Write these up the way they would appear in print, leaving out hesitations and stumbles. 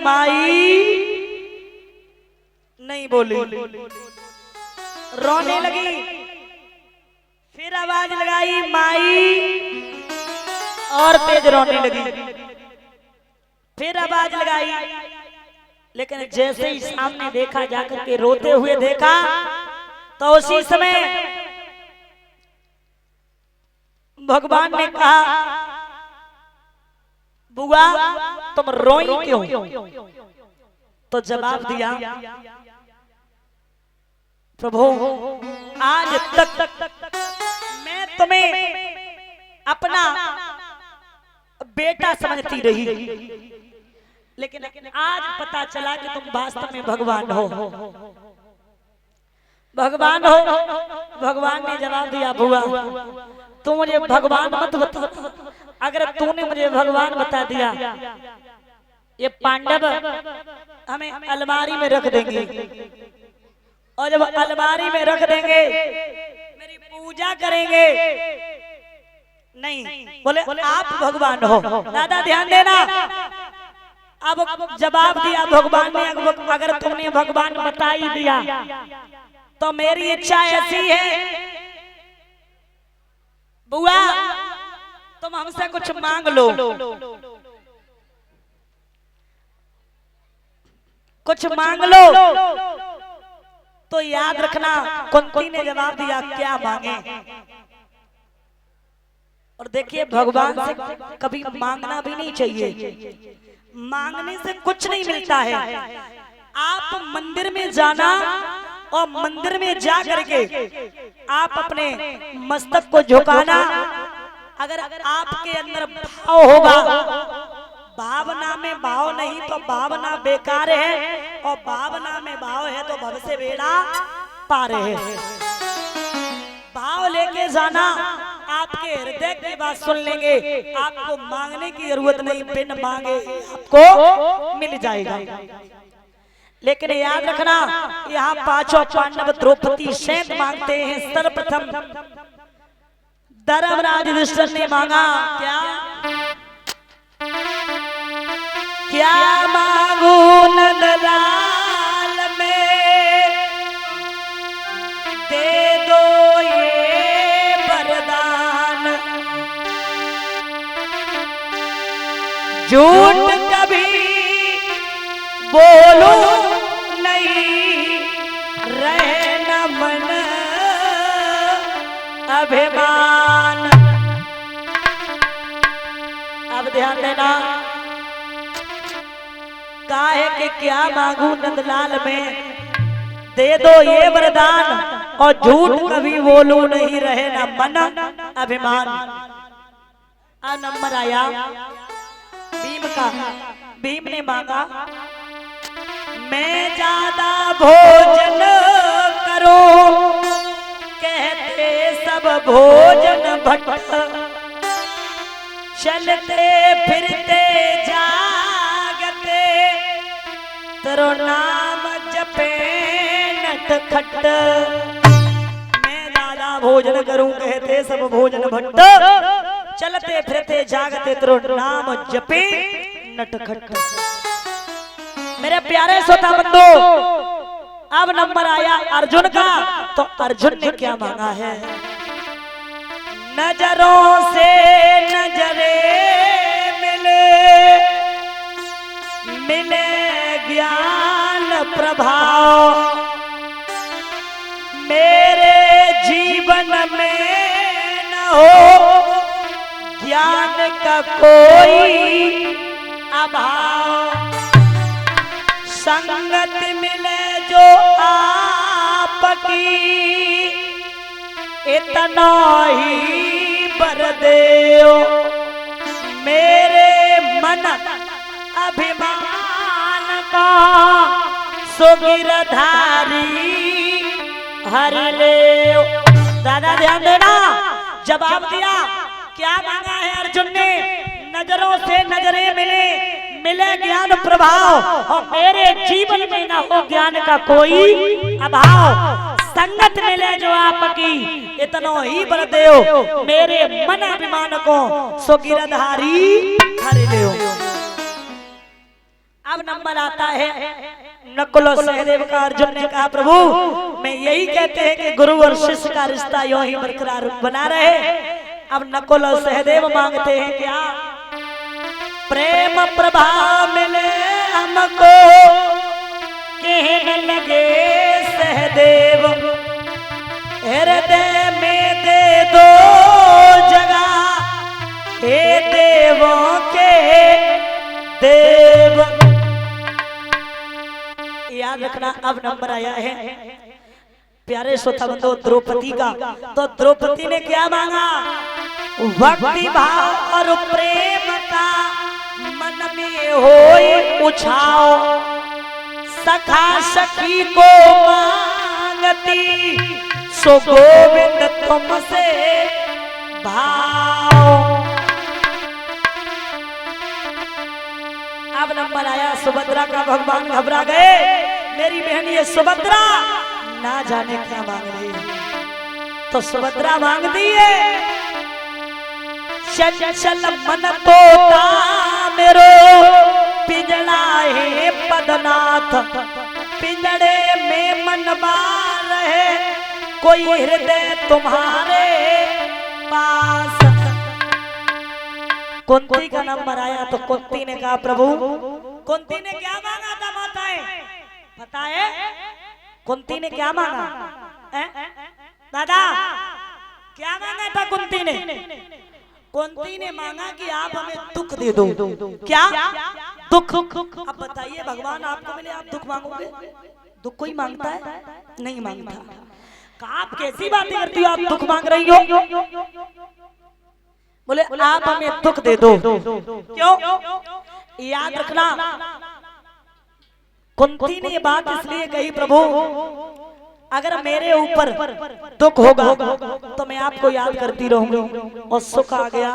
माई नहीं बोली, रोने लगी। फिर आवाज लगाई माई और तेज रोने लगी। फिर आवाज लगाई, लेकिन जैसे ही सामने देखा, जाकर के रोते हुए देखा, तो उसी समय भगवान ने कहा बुआ तुम रोई क्यों? तो जवाब दिया प्रभु आज तक मैं तुम्हें अपना बेटा समझती रही, लेकिन आज पता चला कि तुम वास्तव में भगवान हो। भगवान हो। भगवान ने जवाब दिया बुआ तू मुझे भगवान मत बता, अगर तूने मुझे भगवान बता दिया ये पांडव हमें अलमारी में रख देंगे, और जब अलमारी में रख देंगे मेरी पूजा करेंगे। नहीं, बोले आप भगवान हो। दादा ध्यान देना, अब जवाब दिया भगवान ने, अगर तुमने भगवान बता ही दिया तो मेरी इच्छा ऐसी है बुआ तुम हमसे कुछ मांग लो, कुछ मांग लो। तो याद रखना कुंती ने जवाब दिया क्या मांगे? और देखिए भगवान से कभी मांगना भी नहीं चाहिए, मांगने से कुछ नहीं मिलता है। आप मंदिर में जाना और मंदिर में जा करके आप अपने मस्तक को झुकाना, अगर आपके अंदर भाव होगा, भावना में भाव नहीं तो भावना बेकार है, और भावना में भाव है तो भव से बेड़ा पार है। भाव लेके जाना, आपके हृदय की बात सुन लेंगे, आपको मांगने की जरूरत नहीं, बिन मांगे आपको मिल जाएगा। लेकिन याद रखना यहाँ पांचों पांडव द्रौपदी सैंत मांगते हैं। सर्वप्रथम धर्मराज युधिष्ठिर ने मांगा क्या? क्या मांगू नंदलाल में दे दो ये वरदान, झूठ कभी बोलो नहीं, रहे न मन अभिमान। अब ध्यान देना, काहे के क्या मांगू नंदलाल में दे दो ये वरदान, और झूठ कभी बोलू नहीं, रहे न मन अभिमान। अब नंबर आया भीम का। भीम ने मांगा मैं ज्यादा भोजन करो, कहते सब भोजन भट्ट, चलते फिरते जागते तेरो नाम जपे नटखट। मैं ज्यादा भोजन करूं कहते सब भोजन भट्ट, चलते फिरते जागते तेरो नाम जपे नटखट। मेरे प्यारे श्रोता बंधु, अब नंबर आया अर्जुन का। तो अर्जुन ने क्या मांगा है? नजरों से नजरे मिले, मिले ज्ञान प्रभाव, मेरे जीवन में न हो ज्ञान का कोई अभाव। संगत मिले जो आपकी, इतना ही बर देओ, मेरे मन अभिमान का सुगिरधारी हरि ले। दादा ध्यान देना, जवाब दिया क्या मांगा है अर्जुन ने? नजरों से नजरें मिले, मिले ज्ञान प्रभाव, और मेरे जीवन में न हो ज्ञान का कोई अभाव। संगत मिले जो आपकी, इतनो ही बर देओ, मेरे मन अभिमान को सो गिरधारी हरि लेओ। अब नंबर आता है नकुल और सहदेव का। अर्जुन ने कहा प्रभु मैं यही कहते हैं कि गुरु और शिष्य का रिश्ता यूं ही बरकरार बना रहे। अब नकुल और सहदेव मांगते हैं क्या? प्रेम प्रभाव मिले हमको कहने लगे सहदेव, हृदय में दे दो जगह हे देवों के देव। याद रखना अब नंबर आया है प्यारे श्रोता बंधु द्रौपदी का। तो द्रौपदी ने क्या मांगा? भक्ति भाव और प्रेम का मन में होई उछाओ, सखा सखी को मांगती सो गोविंद तुमसे भाव। अब नंबर आया सुभद्रा का। भगवान घबरा गए, मेरी बहन ये सुभद्रा ना जाने क्या मांग रही है। तो सुभद्रा मांगती है चंचल मन तोता मेरो पिंजड़ा है पदनाथ, पिंजड़े में मन बार है कोई हृदय तुम्हारे पास। कुंती का नंबर आया तो कुंती ने कहा प्रभु, कुंती ने क्या मांगा था माताएं पता है? कुंती ने क्या मांगा दादा? क्या मांगा था कुंती ने? कुंती ने मांगा कि आप हमें दुख दे दो। क्या दुख? अब बताइए भगवान आपको मिले आप दुख मांगोगे? दुख कोई मांगता है? नहीं मांगता। आप कैसी बातें करती हो, आप दुख मांग रही हो? बोले आप हमें दुख दे दो। क्यों? याद रखना कुंती ने ये बात इसलिए कही प्रभु अगर मेरे ऊपर दुख होगा तो मैं आपको याद करती रहूंगी और सुख आ गया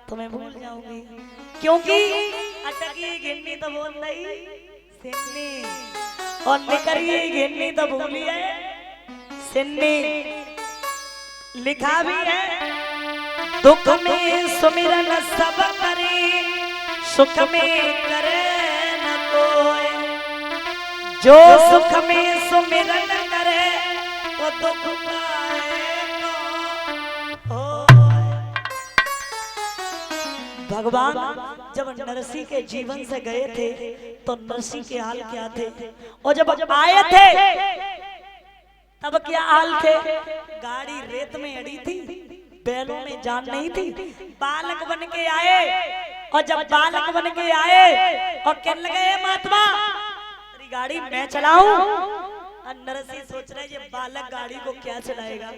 तो मैं भूल जाऊंगी। क्योंकि अटकी गिन्नी तो बोल रही सिन्नी और निकली गिन्नी तो भूली है सिन्नी। लिखा भी है दुख में सुमिरन सब करे सुख में करे न कोई, जो सुख में सुमिरन करे वो दुख भगवान जब नरसिंह के जीवन से गए थे तो नरसिंह के हाल क्या थे, और जब आए थे तब क्या हाल थे? गाड़ी रेत में अड़ी थी, बैलों में जान नहीं थी। बालक बन के आए और जब बालक बन के आए और कहने लगे महात्मा तेरी गाड़ी मैं चलाऊं, और नरसिंह सोच रहे ये बालक गाड़ी को क्या चलाएगा।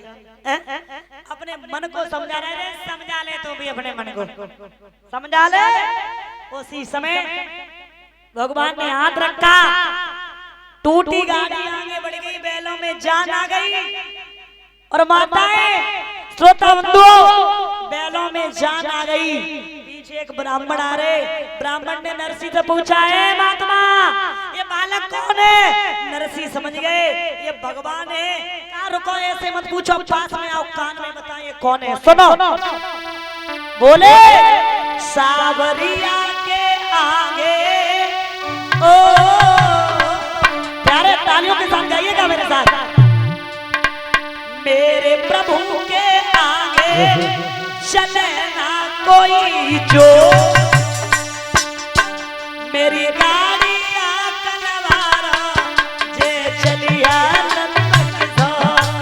अपने मन को समझा रहे, समझा ले तू भी अपने मन को समझा ले। उसी समय भगवान ने हाथ रखा, टूटी गाड़ी आगे बढ़ गई, बैलों में जान आ गई। और माताएं श्रोता बंधुओं बैलों में जान आ गई। पीछे एक ब्राह्मण आ रहे, ब्राह्मण ने नरसिंह से पूछा है महात्मा ये बालक कौन है? नरसिंह समझ गए ये भगवान है। कहा रुको ऐसे मत पूछो, पास में आओ कान में बताइए कौन है। सुनो बोले सावरिया के आगे ओ प्यारे तालियों के साथ गाइएगा मेरे साथ। मेरे प्रभु के आगे चले ना कोई जो, मेरी गाड़ी कलवारा जे चलिया नंदक धोर।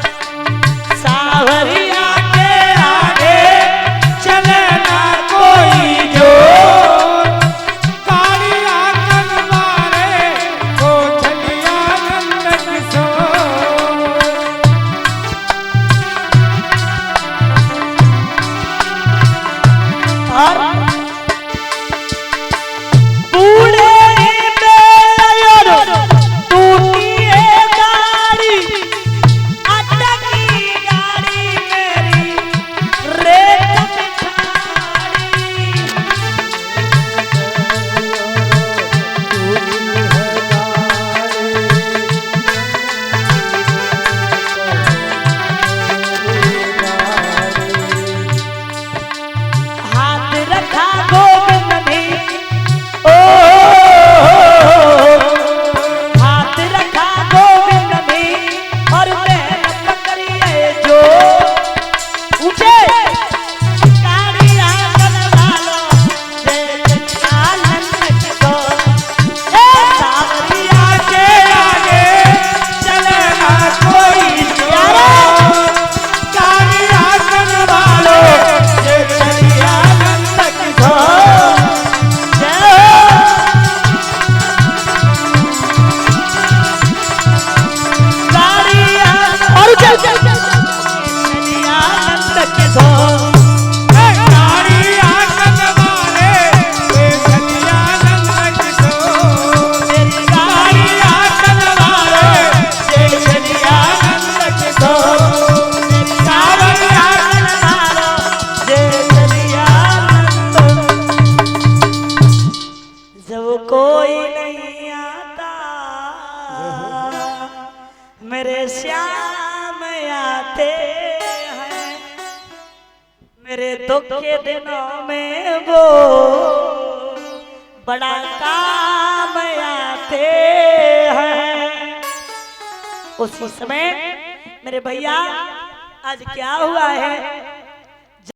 सावरिया के आगे चले ना कोई जो, गाड़िया कलवारे को चलिया नंदक धोर। और बूढ़े श्याम आते हैं, मेरे दुख के दिनों में वो बड़ा काम आते हैं। उसी समय मेरे भैया आज क्या हुआ है,